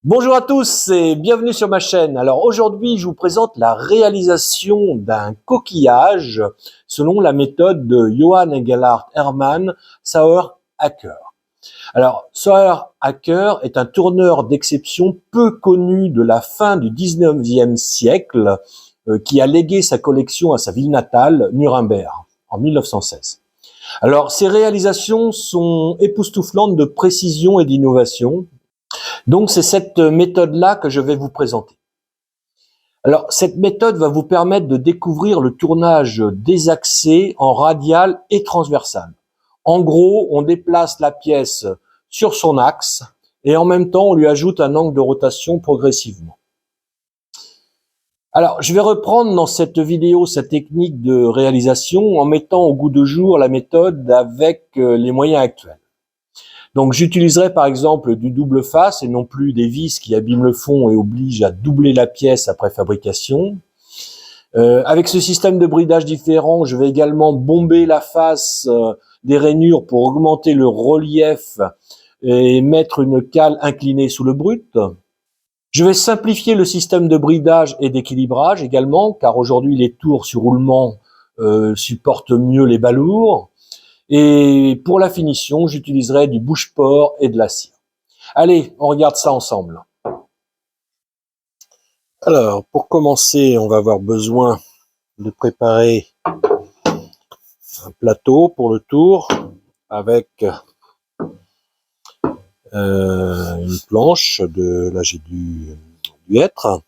Bonjour à tous et bienvenue sur ma chaîne. Alors aujourd'hui, je vous présente la réalisation d'un coquillage selon la méthode de Johann Engelhard Hermann Sauer-Hacker. Alors, Sauer-Hacker est un tourneur d'exception peu connu de la fin du 19e siècle qui a légué sa collection à sa ville natale, Nuremberg, en 1916. Alors, ses réalisations sont époustouflantes de précision et d'innovation. Donc, c'est cette méthode-là que je vais vous présenter. Alors, cette méthode va vous permettre de découvrir le tournage désaxé en radial et transversal. En gros, on déplace la pièce sur son axe et en même temps, on lui ajoute un angle de rotation progressivement. Alors, je vais reprendre dans cette vidéo cette technique de réalisation en mettant au goût de jour la méthode avec les moyens actuels. Donc j'utiliserai par exemple du double face et non plus des vis qui abîment le fond et obligent à doubler la pièce après fabrication. Avec ce système de bridage différent, je vais également bomber la face des rainures pour augmenter le relief et mettre une cale inclinée sous le brut. Je vais simplifier le système de bridage et d'équilibrage également, car aujourd'hui les tours sur roulement supportent mieux les balourds. Et pour la finition, j'utiliserai du bouche-port et de la cire. Allez, on regarde ça ensemble. Alors, pour commencer, on va avoir besoin de préparer un plateau pour le tour avec une planche de, là j'ai du hêtre,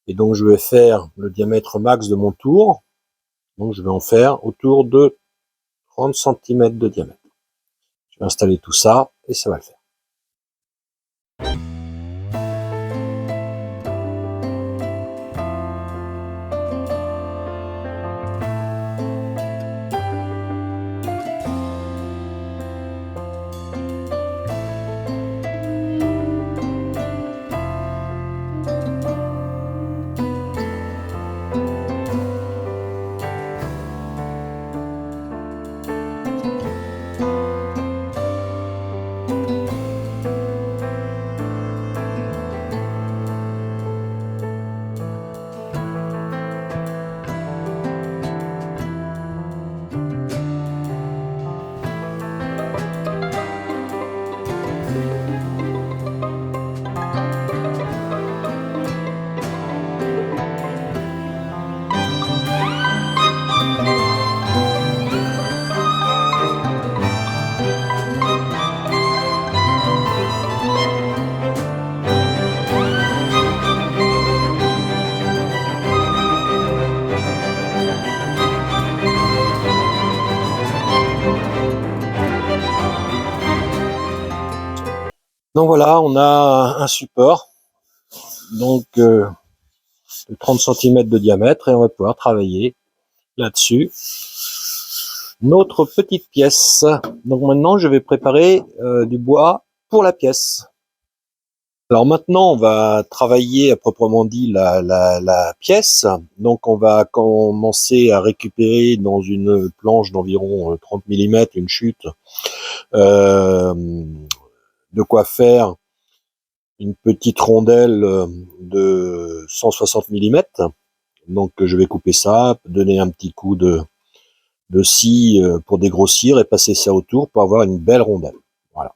et donc je vais faire le diamètre max de mon tour. Donc je vais en faire autour de 30 cm de diamètre. Je vais installer tout ça et ça va le faire. Donc voilà, on a un support donc de 30 cm de diamètre et on va pouvoir travailler là-dessus notre petite pièce. Donc maintenant, je vais préparer du bois pour la pièce. Alors maintenant, on va travailler à proprement dit la pièce. Donc on va commencer à récupérer dans une planche d'environ 30 mm, une chute, de quoi faire une petite rondelle de 160 mm. Donc je vais couper ça, donner un petit coup de scie pour dégrossir et passer ça autour pour avoir une belle rondelle. Voilà.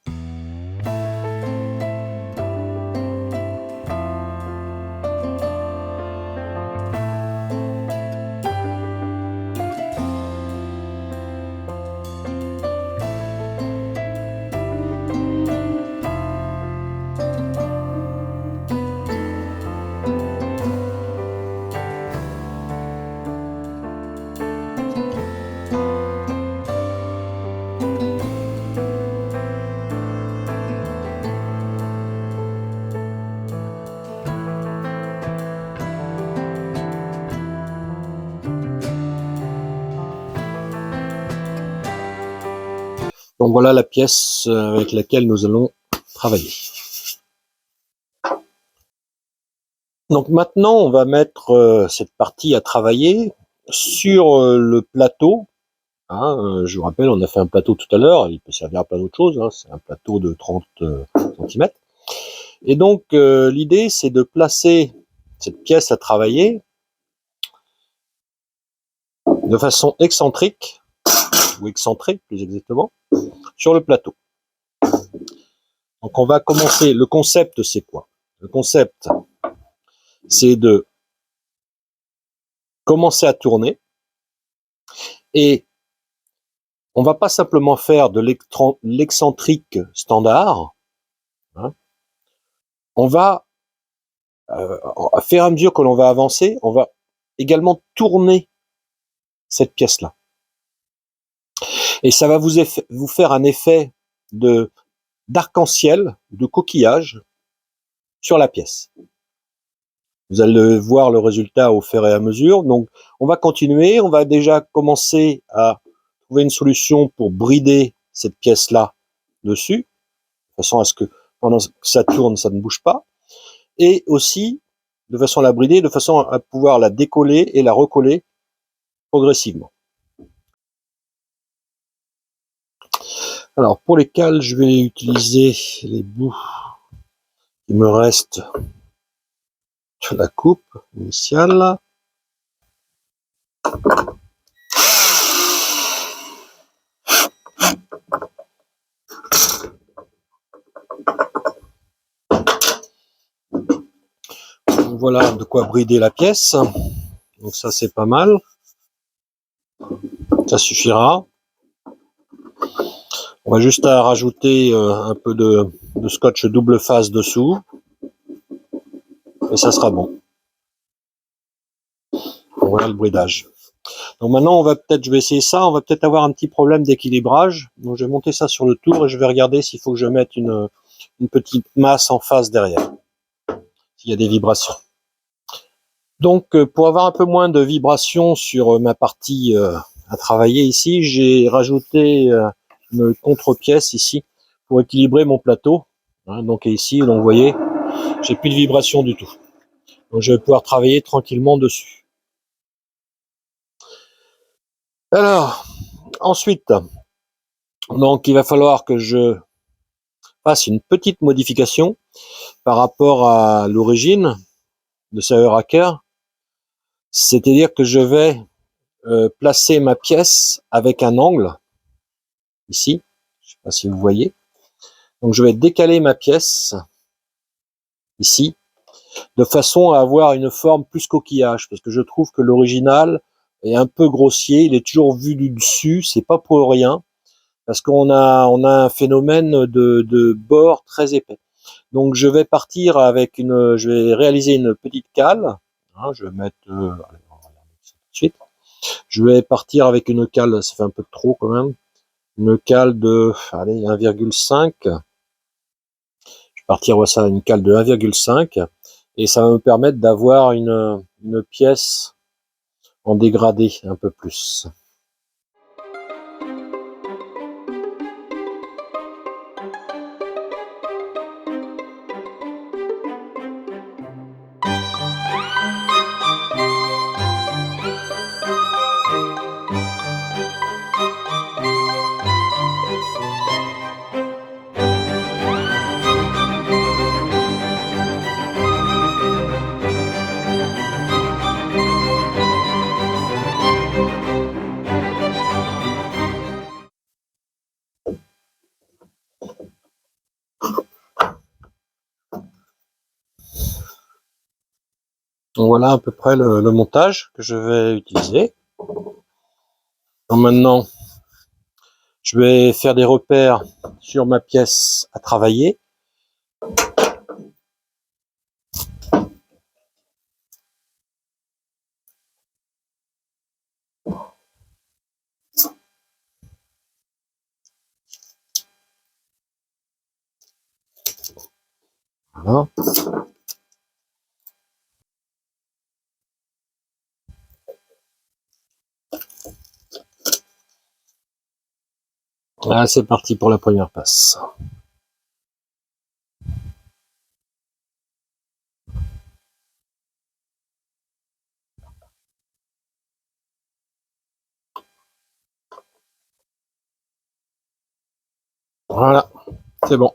Donc voilà la pièce avec laquelle nous allons travailler. Donc maintenant, on va mettre cette partie à travailler sur le plateau. Hein, je vous rappelle, on a fait un plateau tout à l'heure, il peut servir à plein d'autres choses. Hein, c'est un plateau de 30 cm. Et donc, l'idée, c'est de placer cette pièce à travailler de façon excentrique, ou excentrée plus exactement, sur le plateau. Donc on va commencer, le concept c'est quoi? Le concept c'est de commencer à tourner et on va pas simplement faire de l'excentrique standard, hein. On va, à fur et à mesure que l'on va avancer, on va également tourner cette pièce-là. Et ça va vous faire un effet d'arc-en-ciel, de coquillage sur la pièce. Vous allez voir le résultat au fur et à mesure. Donc, on va continuer. On va déjà commencer à trouver une solution pour brider cette pièce-là dessus, de façon à ce que pendant que ça tourne, ça ne bouge pas. Et aussi, de façon à la brider, de façon à pouvoir la décoller et la recoller progressivement. Alors, pour les cales, je vais utiliser les bouts qui me restent de la coupe initiale. Voilà de quoi brider la pièce. Donc ça, c'est pas mal. Ça suffira. On va juste rajouter un peu de scotch double face dessous. Et ça sera bon. Voilà le bridage. Donc maintenant, je vais essayer ça. On va peut-être avoir un petit problème d'équilibrage. Donc je vais monter ça sur le tour et je vais regarder s'il faut que je mette une petite masse en face derrière. S'il y a des vibrations. Donc pour avoir un peu moins de vibrations sur ma partie à travailler ici, j'ai rajouté une contre-pièce ici pour équilibrer mon plateau. Hein, donc ici, donc, vous voyez, j'ai plus de vibrations du tout. Donc je vais pouvoir travailler tranquillement dessus. Alors, ensuite, donc il va falloir que je fasse une petite modification par rapport à l'origine de Sawer Hacker. C'est-à-dire que je vais placer ma pièce avec un angle, ici, je ne sais pas si vous voyez. Donc je vais décaler ma pièce, ici, de façon à avoir une forme plus coquillage, parce que je trouve que l'original est un peu grossier, il est toujours vu du dessus, c'est pas pour rien, parce qu'on a un phénomène de bord très épais. Donc je vais partir avec je vais réaliser une petite cale, hein, je vais mettre, allez, on va regarder ça tout de suite. Je vais partir avec une cale, ça fait un peu trop quand même, une cale de, allez, 1,5. Je vais partir, ouais, ça, une cale de 1,5. Et ça va me permettre d'avoir une pièce en dégradé un peu plus. Donc voilà à peu près le montage que je vais utiliser. Donc maintenant, je vais faire des repères sur ma pièce à travailler. Voilà. Là, c'est parti pour la première passe. Voilà, c'est bon.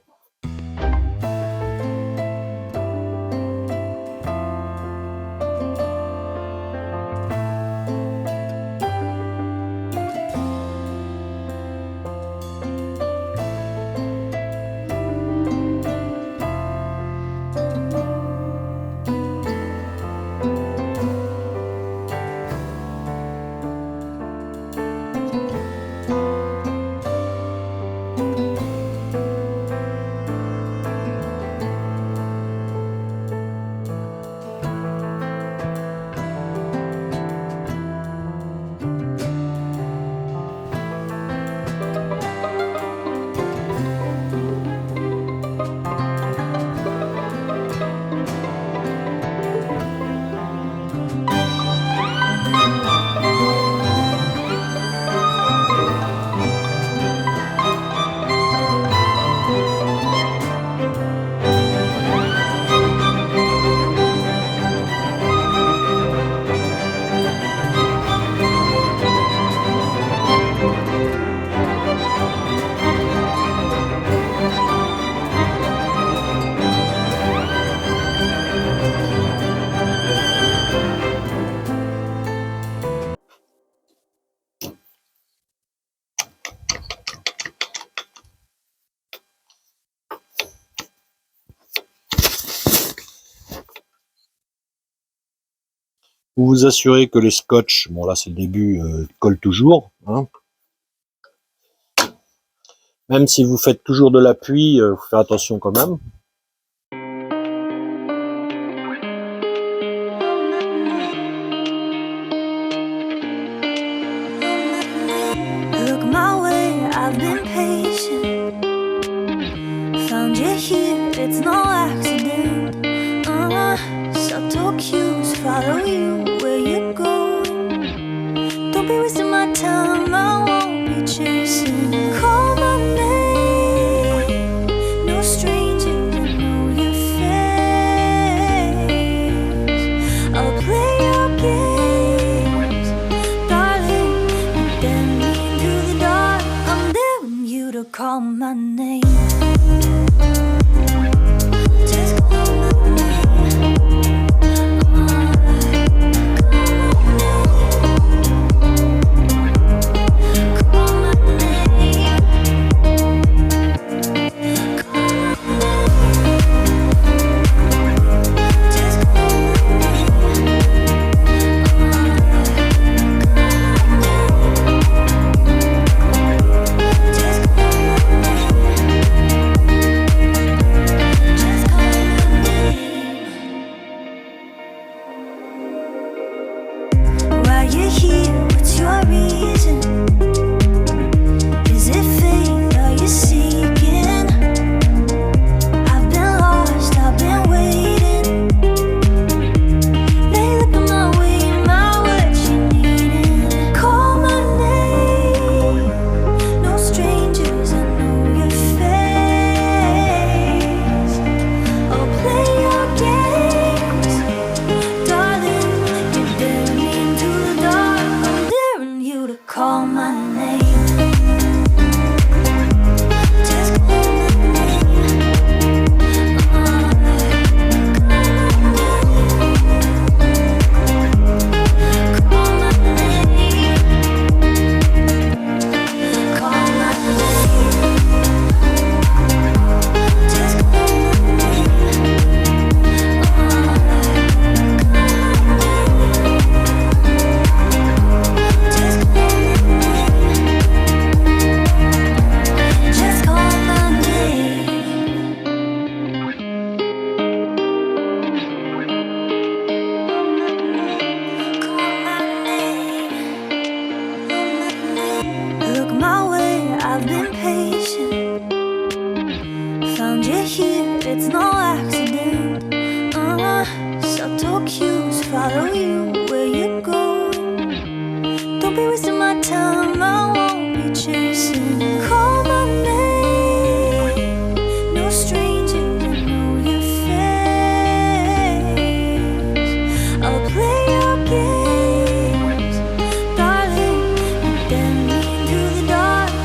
Vous vous assurez que les scotch, bon là c'est le début, collent toujours, hein. Même si vous faites toujours de l'appui, faut faire attention quand même. Look my way, I've been patient. Found you here, it's no accident. Subtle cues follow you where you go. Don't be wasting my time, I won't be chasing. Call my name, no stranger, I know your face. I'll play your games, darling. You bend me into the dark, I'm daring you to call my name. Just call my name. Call my name. Just call my name.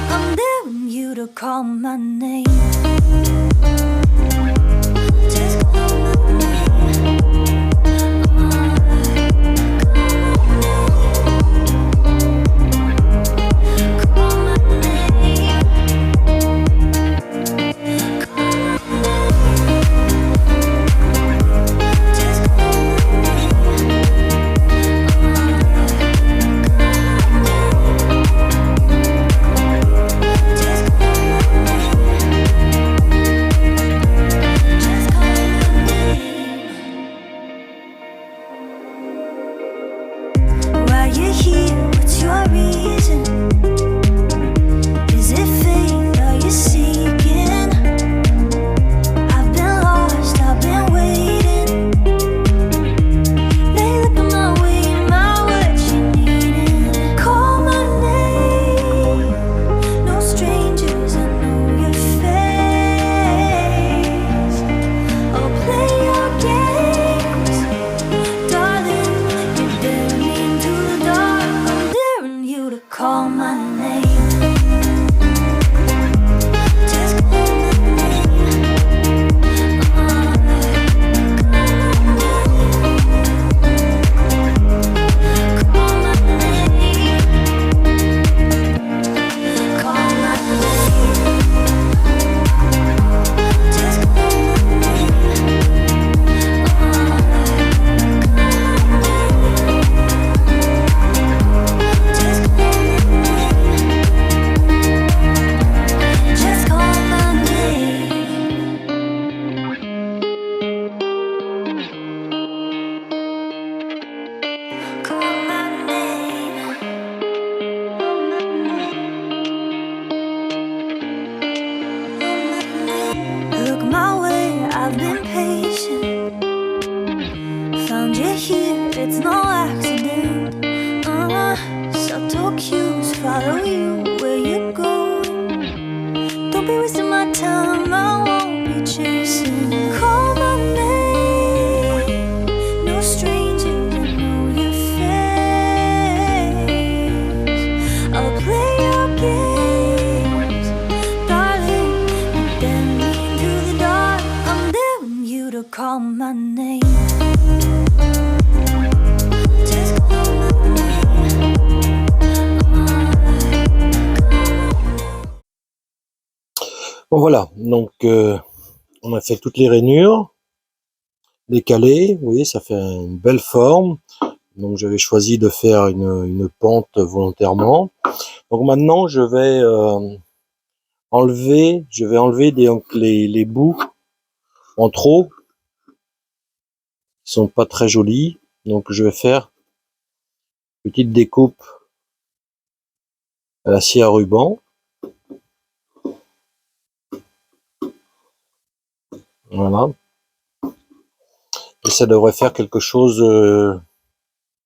Call my name. Call my name. Just call my you're here, what's your reason? Is it fate, are you seeking? I've been lost, I've been waiting. They look at my way, my what you needing. Call my name, no strangers, I know your face. I'll play your games, darling. You dare me into the dark, I'm daring you to call my name. Just call my name. Call my name. Call my name. Just call my name. cues, follow you where you're going. Don't be wasting my time, I won't be chasing. Call my name, no stranger to know your face. I'll play your games, darling, and then into the dark. I'm daring you to call my name. Just call my name. Bon voilà, donc on a fait toutes les rainures, décalées, vous voyez, ça fait une belle forme. Donc j'avais choisi de faire une pente volontairement. Donc maintenant je vais enlever les bouts en trop, qui sont pas très jolis. Donc je vais faire une petite découpe à la scie à ruban. Voilà. Et ça devrait faire quelque chose de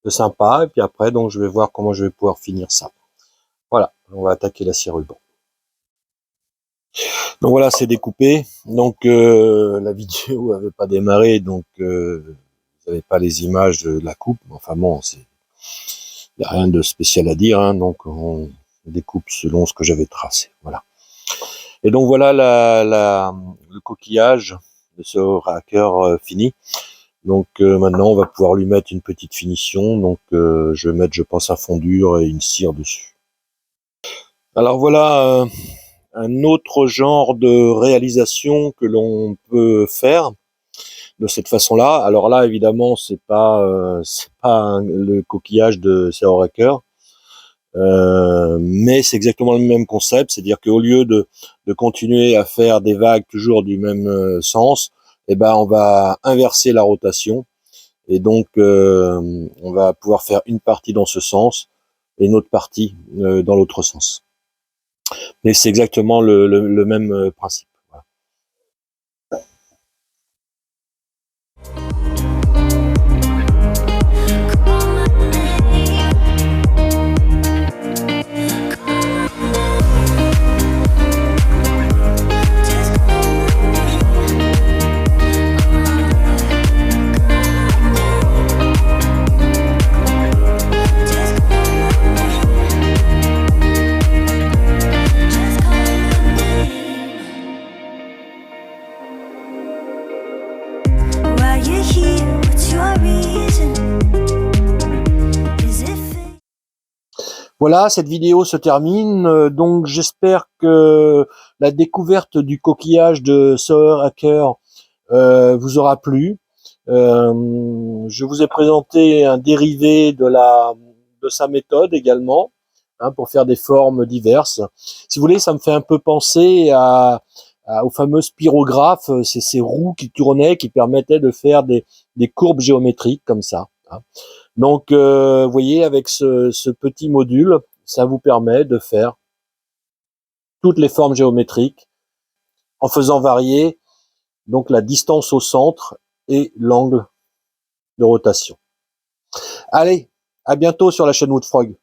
sympa. Et puis après, donc je vais voir comment je vais pouvoir finir ça. Voilà, on va attaquer la scie à ruban. Donc voilà, c'est découpé. Donc la vidéo avait pas démarré, donc vous n'avez pas les images de la coupe. Enfin bon, il n'y a rien de spécial à dire, hein, donc on découpe selon ce que j'avais tracé. Voilà. Et donc voilà le coquillage de ce hacker fini. Donc maintenant on va pouvoir lui mettre une petite finition. Donc je vais mettre, je pense, un fondure et une cire dessus. Alors voilà un autre genre de réalisation que l'on peut faire de cette façon-là. Alors là, évidemment, c'est pas le coquillage de Saor Hacker, mais c'est exactement le même concept, c'est-à-dire qu'au lieu de continuer à faire des vagues toujours du même sens, eh ben on va inverser la rotation et donc on va pouvoir faire une partie dans ce sens et une autre partie dans l'autre sens. Mais c'est exactement le même principe. Voilà. Voilà, cette vidéo se termine. Donc j'espère que la découverte du coquillage de Saor Hacker vous aura plu. Je vous ai présenté un dérivé de sa méthode également, hein, pour faire des formes diverses. Si vous voulez, ça me fait un peu penser aux fameux spirographes, c'est ces roues qui tournaient, qui permettaient de faire des courbes géométriques comme ça, hein. Donc, vous voyez, avec ce petit module, ça vous permet de faire toutes les formes géométriques en faisant varier donc la distance au centre et l'angle de rotation. Allez, à bientôt sur la chaîne Woodfrog.